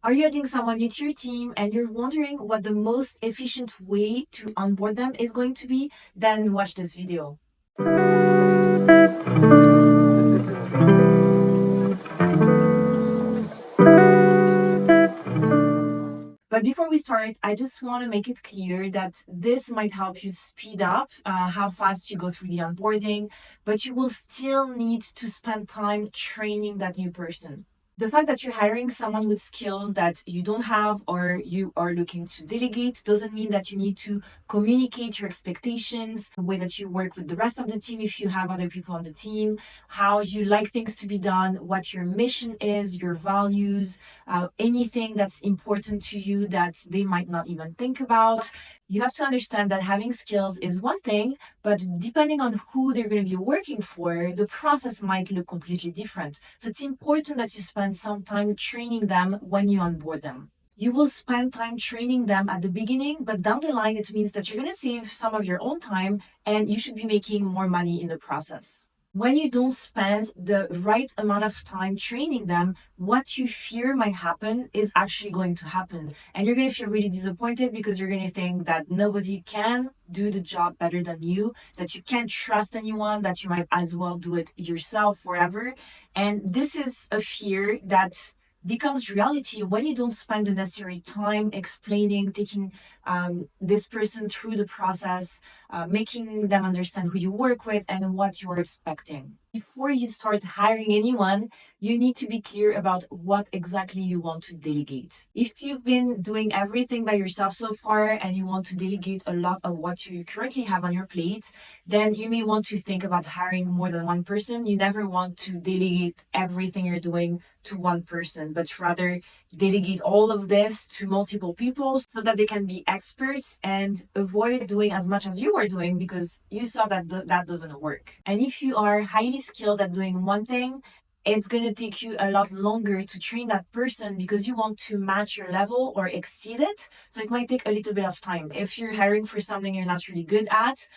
Are you adding someone new to your team and you're wondering what the most efficient way to onboard them is going to be? Then watch this video. But before we start, I just want to make it clear that this might help you speed up how fast you go through the onboarding, but you will still need to spend time training that new person. The fact that you're hiring someone with skills that you don't have or you are looking to delegate doesn't mean that you need to communicate your expectations, the way that you work with the rest of the team if you have other people on the team, how you like things to be done, what your mission is, your values, anything that's important to you that they might not even think about. You have to understand that having skills is one thing, but depending on who they're going to be working for, the process might look completely different. So it's important that you spend some time training them when you onboard them. You will spend time training them at the beginning, but down the line, it means that you're going to save some of your own time and you should be making more money in the process. When you don't spend the right amount of time training them, what you fear might happen is actually going to happen. And you're going to feel really disappointed because you're going to think that nobody can do the job better than you, that you can't trust anyone, that you might as well do it yourself forever. And this is a fear that becomes reality when you don't spend the necessary time explaining, taking this person through the process, making them understand who you work with and what you're expecting. Before you start hiring anyone, you need to be clear about what exactly you want to delegate. If you've been doing everything by yourself so far and you want to delegate a lot of what you currently have on your plate, then you may want to think about hiring more than one person. You never want to delegate everything you're doing to one person, but rather delegate all of this to multiple people so that they can be experts and avoid doing as much as you are doing because you saw that that doesn't work. And if you are highly skilled at doing one thing, it's going to take you a lot longer to train that person because you want to match your level or exceed it. So it might take a little bit of time. If you're hiring for something you're not really good at,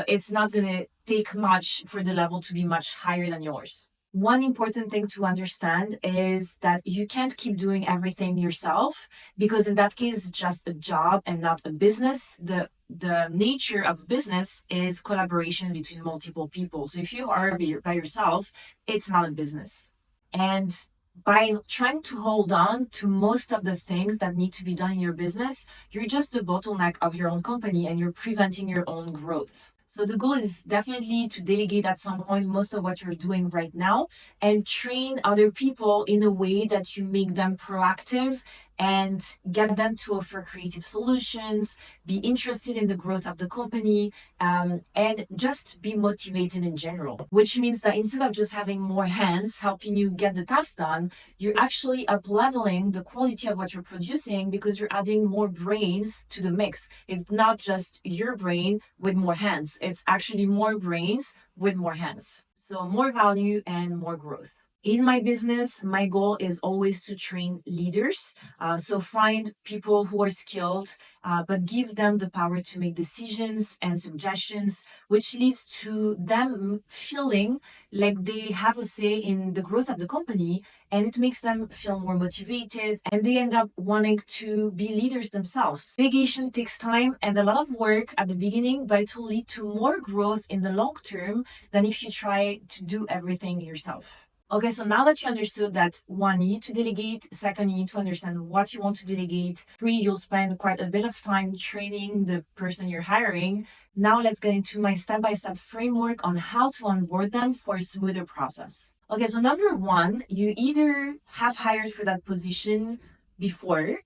it's not going to take much for the level to be much higher than yours. One important thing to understand is that you can't keep doing everything yourself because in that case it's just a job and not a business. The nature of business is collaboration between multiple people. So if you are by yourself, it's not a business. And by trying to hold on to most of the things that need to be done in your business, you're just the bottleneck of your own company and you're preventing your own growth. So the goal is definitely to delegate at some point most of what you're doing right now and train other people in a way that you make them proactive and get them to offer creative solutions, be interested in the growth of the company, and just be motivated in general. Which means that instead of just having more hands helping you get the task done, you're actually up leveling the quality of what you're producing because you're adding more brains to the mix. It's not just your brain with more hands, it's actually more brains with more hands. So, more value and more growth. In my business, my goal is always to train leaders. So find people who are skilled, but give them the power to make decisions and suggestions, which leads to them feeling like they have a say in the growth of the company. And it makes them feel more motivated and they end up wanting to be leaders themselves. Delegation takes time and a lot of work at the beginning, but it will lead to more growth in the long term than if you try to do everything yourself. Okay, so now that you understood that one, you need to delegate, second, you need to understand what you want to delegate, three, you'll spend quite a bit of time training the person you're hiring. Now let's get into my step-by-step framework on how to onboard them for a smoother process. Okay, so number one, you either have hired for that position before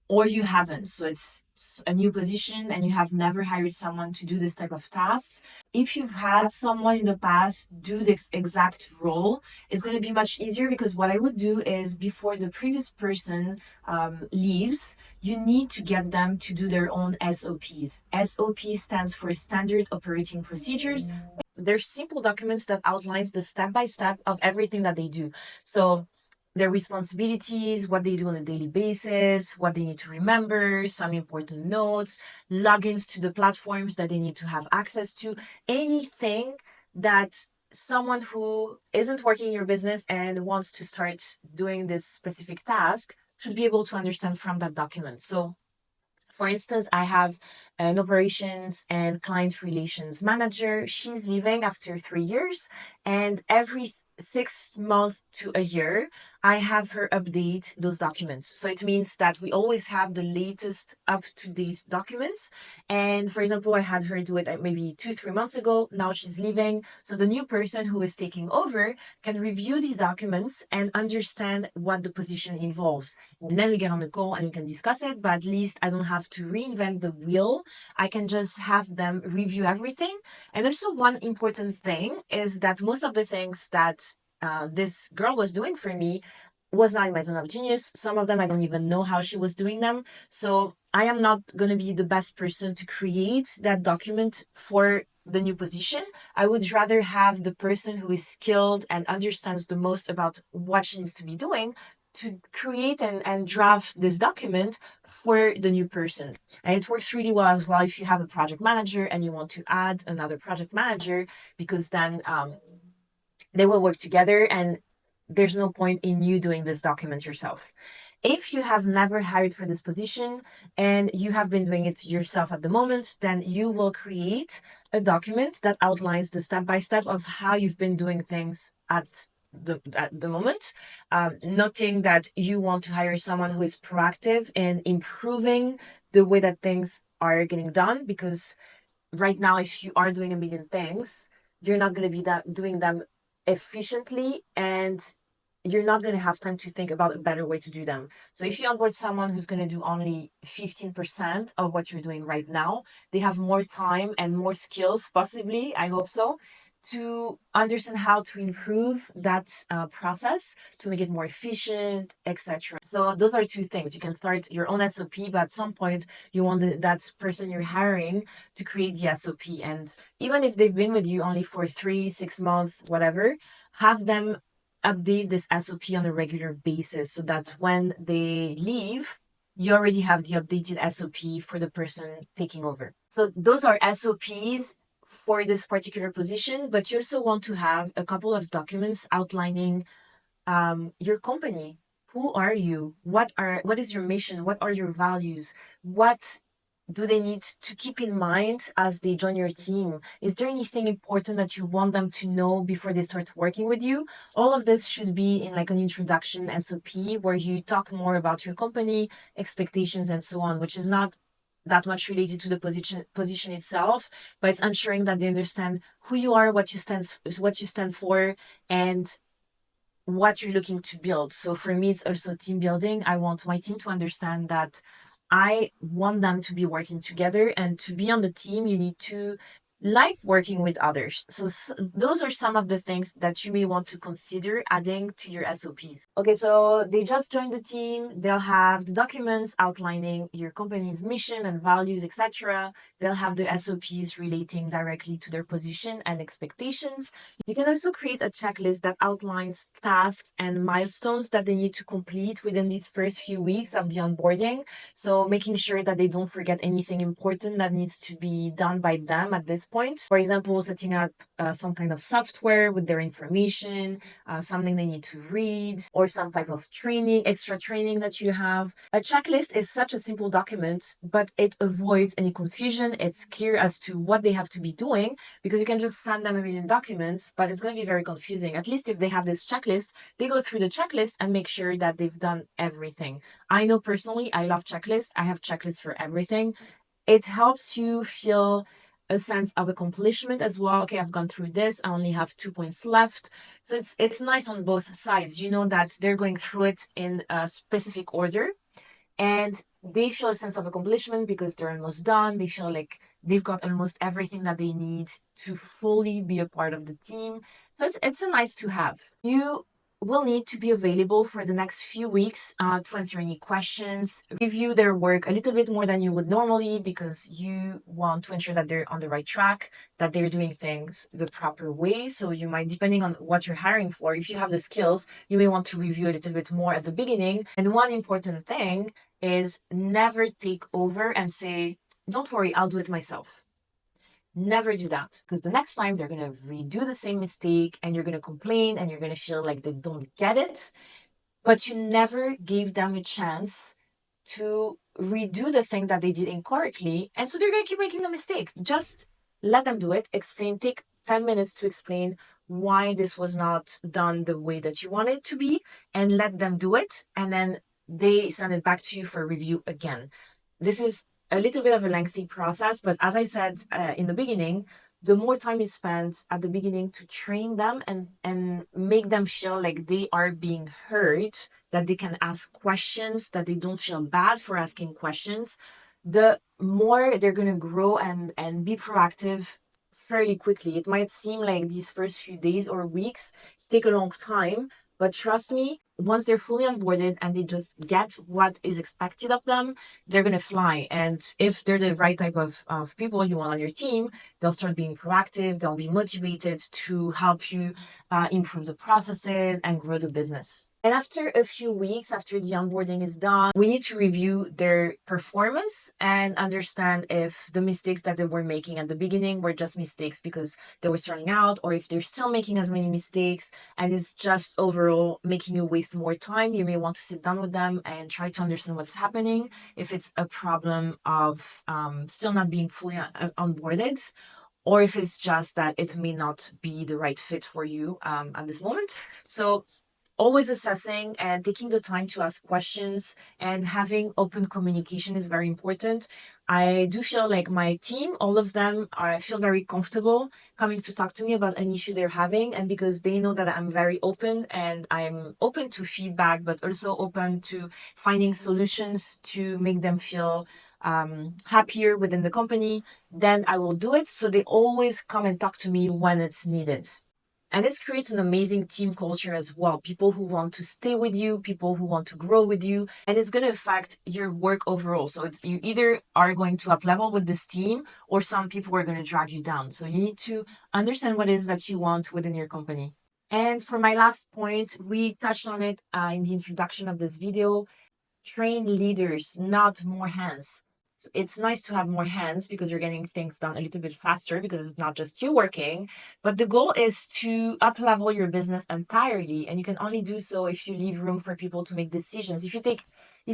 or you haven't. So it's a new position and you have never hired someone to do this type of tasks. If you've had someone in the past do this exact role, it's going to be much easier because what I would do is before the previous person leaves, you need to get them to do their own SOPs. SOP stands for Standard Operating Procedures. They're simple documents that outlines the step by step of everything that they do. So their responsibilities, what they do on a daily basis, what they need to remember, some important notes, logins to the platforms that they need to have access to, anything that someone who isn't working in your business and wants to start doing this specific task should be able to understand from that document. So for instance, I have an operations and client relations manager. She's leaving after 3 years, and every 6 months to a year, I have her update those documents. So it means that we always have the latest up to date documents. And for example, I had her do it maybe 2, 3 months ago. Now she's leaving. So the new person who is taking over can review these documents and understand what the position involves. And then we get on the call and we can discuss it, but at least I don't have to reinvent the wheel. I can just have them review everything. And also, one important thing is that most of the things that this girl was doing for me was not in my zone of genius. Some of them I don't even know how she was doing them. So I am not going to be the best person to create that document for the new position. I would rather have the person who is skilled and understands the most about what she needs to be doing to create and draft this document for the new person. And it works really well as well if you have a project manager and you want to add another project manager, because then they will work together and there's no point in you doing this document yourself. If you have never hired for this position and you have been doing it yourself at the moment, then you will create a document that outlines the step by step of how you've been doing things at the moment, noting that you want to hire someone who is proactive in improving the way that things are getting done. Because right now, if you are doing a million things, you're not going to be doing them efficiently, and you're not going to have time to think about a better way to do them. So if you onboard someone who's going to do only 15% of what you're doing right now, they have more time and more skills, possibly, I hope so, to understand how to improve that process to make it more efficient, etc. So those are two things. You can start your own SOP, but at some point you want that person you're hiring to create the SOP. And even if they've been with you only for 3, 6 months, whatever, have them update this SOP on a regular basis so that when they leave, you already have the updated SOP for the person taking over. So those are SOPs for this particular position, but you also want to have a couple of documents outlining your company. Who are you? What is your mission? What are your values? What do they need to keep in mind as they join your team? Is there anything important that you want them to know before they start working with you? All of this should be in like an introduction SOP where you talk more about your company, expectations, and so on, which is not that much related to the position itself, but it's ensuring that they understand who you are, what you stand for, and what you're looking to build. So for me, it's also team building. I want my team to understand that I want them to be working together, and to be on the team, you need to like working with others. So those are some of the things that you may want to consider adding to your SOPs. Okay, so they just joined the team. They'll have the documents outlining your company's mission and values, etc. They'll have the SOPs relating directly to their position and expectations. You can also create a checklist that outlines tasks and milestones that they need to complete within these first few weeks of the onboarding. So making sure that they don't forget anything important that needs to be done by them at this point. For example, setting up some kind of software with their information, something they need to read, or some type of training, extra training that you have. A checklist is such a simple document, but it avoids any confusion. It's clear as to what they have to be doing, because you can just send them a million documents, but it's going to be very confusing. At least if they have this checklist, they go through the checklist and make sure that they've done everything. I know personally, I love checklists. I have checklists for everything. It helps you feel a sense of accomplishment as well. Okay, I've gone through this. I only have 2 points left. So it's nice on both sides. You know that they're going through it in a specific order, and they feel a sense of accomplishment because they're almost done. They feel like they've got almost everything that they need to fully be a part of the team. So it's a nice to have. You will need to be available for the next few weeks to answer any questions, review their work a little bit more than you would normally, because you want to ensure that they're on the right track, that they're doing things the proper way. So you might, depending on what you're hiring for, if you have the skills, you may want to review a little bit more at the beginning. And one important thing is never take over and say, don't worry, I'll do it myself. Never do that, because the next time they're going to redo the same mistake and you're going to complain and you're going to feel like they don't get it. but you never gave them a chance to redo the thing that they did incorrectly. And so they're going to keep making the mistake. Just let them do it. Explain, take 10 minutes to explain why this was not done the way that you want it to be, and let them do it. And then they send it back to you for review again. This is a little bit of a lengthy process, but as I said in the beginning, the more time you spend at the beginning to train them and make them feel like they are being heard, that they can ask questions, that they don't feel bad for asking questions, the more they're going to grow and be proactive fairly quickly. It might seem like these first few days or weeks take a long time, but trust me, once they're fully onboarded and they just get what is expected of them, they're going to fly. And if they're the right type of people you want on your team, they'll start being proactive, they'll be motivated to help you improve the processes and grow the business. And after a few weeks, after the onboarding is done, we need to review their performance and understand if the mistakes that they were making at the beginning were just mistakes because they were starting out, or if they're still making as many mistakes and it's just overall making you waste more time. You may want to sit down with them and try to understand what's happening. If it's a problem of still not being fully onboarded, or if it's just that it may not be the right fit for you at this moment. So always assessing and taking the time to ask questions and having open communication is very important. I do feel like my team, all of them, I feel very comfortable coming to talk to me about an issue they're having. And because they know that I'm very open and I'm open to feedback, but also open to finding solutions to make them feel happier within the company, then I will do it. So they always come and talk to me when it's needed. And this creates an amazing team culture as well. People who want to stay with you, people who want to grow with you, and it's going to affect your work overall. So you either are going to up level with this team, or some people are going to drag you down. So you need to understand what it is that you want within your company. And for my last point, we touched on it in the introduction of this video. Train leaders, not more hands. So it's nice to have more hands because you're getting things done a little bit faster because it's not just you working. But the goal is to up level your business entirely. And you can only do so if you leave room for people to make decisions. If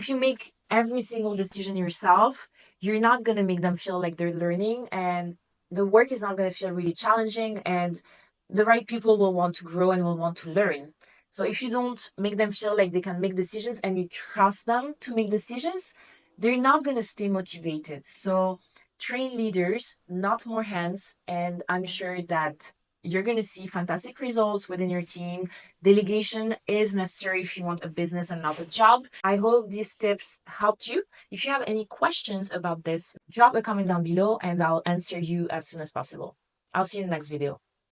you make every single decision yourself, you're not going to make them feel like they're learning, and the work is not going to feel really challenging, and the right people will want to grow and will want to learn. So if you don't make them feel like they can make decisions and you trust them to make decisions, they're not going to stay motivated. So train leaders, not more hands. And I'm sure that you're going to see fantastic results within your team. Delegation is necessary if you want a business and not a job. I hope these tips helped you. If you have any questions about this, drop a comment down below and I'll answer you as soon as possible. I'll see you in the next video.